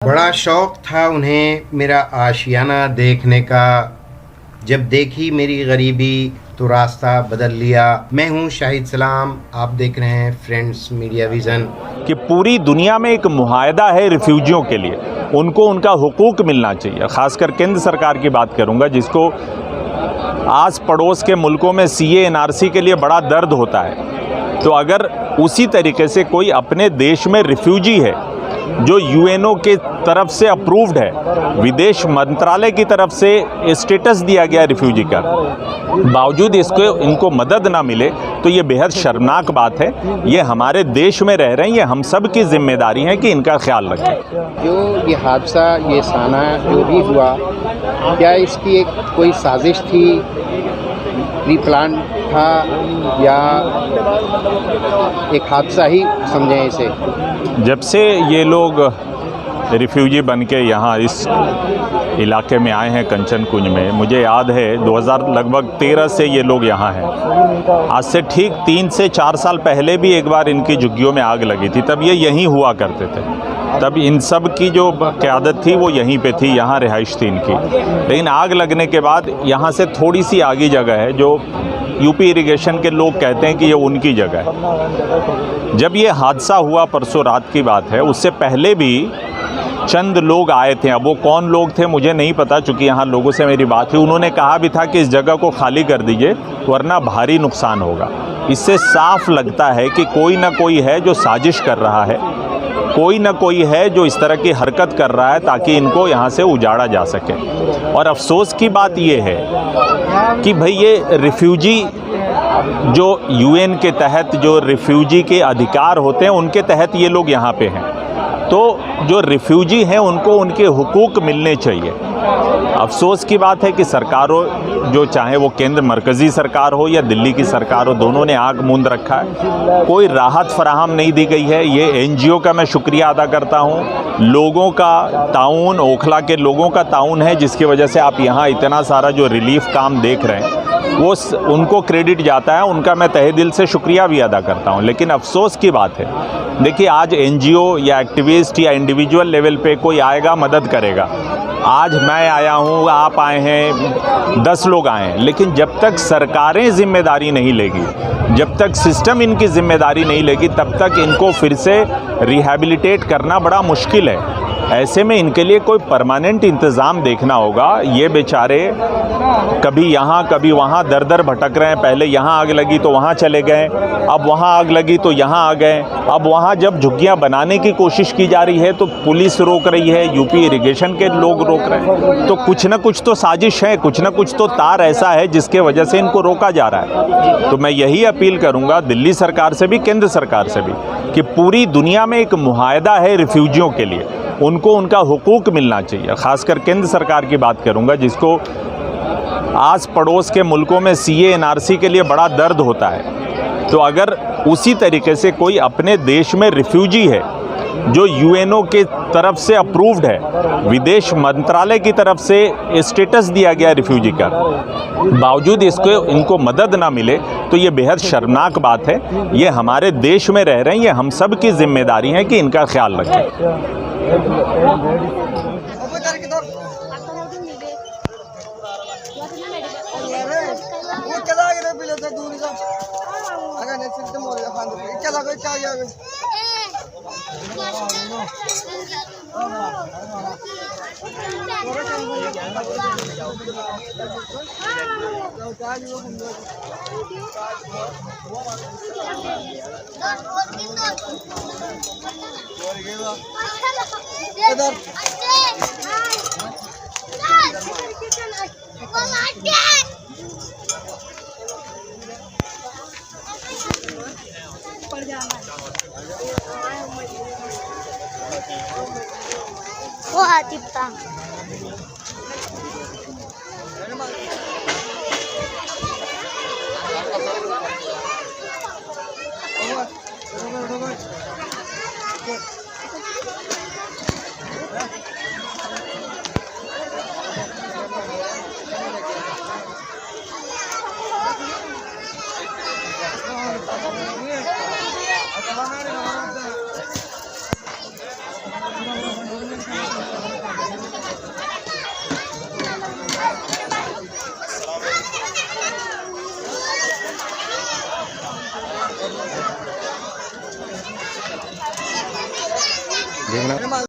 बड़ा शौक़ था उन्हें मेरा आशियाना देखने का। जब देखी मेरी गरीबी तो रास्ता बदल लिया। मैं हूं शाहिद सलाम, आप देख रहे हैं फ्रेंड्स मीडिया विज़न। कि पूरी दुनिया में एक मुआहदा है रिफ्यूजियों के लिए, उनको उनका हुकूक मिलना चाहिए। ख़ासकर केंद्र सरकार की बात करूंगा, जिसको आस पड़ोस के मुल्कों में सीए एनआरसी के लिए बड़ा दर्द होता है। तो अगर उसी तरीके से कोई अपने देश में रिफ्यूजी है जो यूएनओ के तरफ से अप्रूव्ड है, विदेश मंत्रालय की तरफ से स्टेटस दिया गया रिफ्यूजी का, बावजूद इसको इनको मदद ना मिले, तो ये बेहद शर्मनाक बात है। ये हमारे देश में रह रहे हैं, ये हम सब की जिम्मेदारी है कि इनका ख्याल रखें। जो ये हादसा, ये साना जो भी हुआ, क्या इसकी एक कोई साजिश थी, प्री प्लान था, या एक हादसा ही समझें इसे? जब से ये लोग रिफ्यूजी बन के यहाँ इस इलाके में आए हैं कंचन कुंज में, मुझे याद है 2013 से ये लोग यहाँ हैं। आज से ठीक 3 से 4 साल पहले भी एक बार इनकी झुग्गियों में आग लगी थी, तब ये यहीं हुआ करते थे। तब इन सब की जो क़यादत थी वो यहीं पे थी, यहाँ रिहाइश थी इनकी। लेकिन आग लगने के बाद यहाँ से थोड़ी सी आगे जगह है जो यूपी इरिगेशन के लोग कहते हैं कि ये उनकी जगह है। जब ये हादसा हुआ, परसों रात की बात है, उससे पहले भी चंद लोग आए थे। अब वो कौन लोग थे मुझे नहीं पता, चूँकि यहाँ लोगों से मेरी बात हुई। उन्होंने कहा भी था कि इस जगह को खाली कर दीजिए वरना भारी नुकसान होगा। इससे साफ लगता है कि कोई ना कोई है जो साजिश कर रहा है, कोई ना कोई है जो इस तरह की हरकत कर रहा है ताकि इनको यहाँ से उजाड़ा जा सके। और अफसोस की बात ये है कि भाई ये रिफ्यूजी जो यूएन के तहत जो रिफ्यूजी के अधिकार होते हैं, उनके तहत ये लोग यहाँ पे हैं। तो जो रिफ्यूजी हैं उनको उनके हुकूक मिलने चाहिए। अफसोस की बात है कि सरकारों, जो चाहे वो केंद्र मरकज़ी सरकार हो या दिल्ली की सरकार हो, दोनों ने आंख मूंद रखा है। कोई राहत फराहम नहीं दी गई है। ये एनजीओ का मैं शुक्रिया अदा करता हूँ, लोगों का ताउन, ओखला के लोगों का ताउन है जिसकी वजह से आप यहाँ इतना सारा जो रिलीफ काम देख रहे हैं वो उनको क्रेडिट जाता है। उनका मैं तहे दिल से शुक्रिया भी अदा करता हूँ। लेकिन अफसोस की बात है, देखिए आज एनजीओ या एक्टिविस्ट या इंडिविजुअल लेवल पे कोई आएगा, मदद करेगा। आज मैं आया हूँ, आप आए हैं, 10 लोग आए हैं, लेकिन जब तक सरकारें जिम्मेदारी नहीं लेगी, जब तक सिस्टम इनकी जिम्मेदारी नहीं लेगी, तब तक इनको फिर से रिहैबिलिटेट करना बड़ा मुश्किल है। ऐसे में इनके लिए कोई परमानेंट इंतज़ाम देखना होगा। ये बेचारे कभी यहाँ कभी वहाँ दर दर भटक रहे हैं। पहले यहाँ आग लगी तो वहाँ चले गए, अब वहाँ आग लगी तो यहाँ आ गए। अब वहाँ जब झुग्गियाँ बनाने की कोशिश की जा रही है तो पुलिस रोक रही है, यूपी इरिगेशन के लोग रोक रहे हैं। तो कुछ ना कुछ तो साजिश है, कुछ ना कुछ तो तार ऐसा है जिसके वजह से इनको रोका जा रहा है। तो मैं यही अपील करूँगा दिल्ली सरकार से भी, केंद्र सरकार से भी, कि पूरी दुनिया में एक मुआहदा है रिफ्यूजियों के लिए, उनको उनका हुकूक मिलना चाहिए। ख़ासकर केंद्र सरकार की बात करूंगा, जिसको आस पड़ोस के मुल्कों में सीए एनआरसी के लिए बड़ा दर्द होता है। तो अगर उसी तरीके से कोई अपने देश में रिफ्यूजी है जो यूएनओ के तरफ से अप्रूव्ड है, विदेश मंत्रालय की तरफ से स्टेटस दिया गया रिफ्यूजी का, बावजूद इसको इनको मदद ना मिले, तो ये बेहद शर्मनाक बात है। ये हमारे देश में रह रहे हैं, ये हम सब की जिम्मेदारी है कि इनका ख्याल रखें। वो आतिफ्ता देखना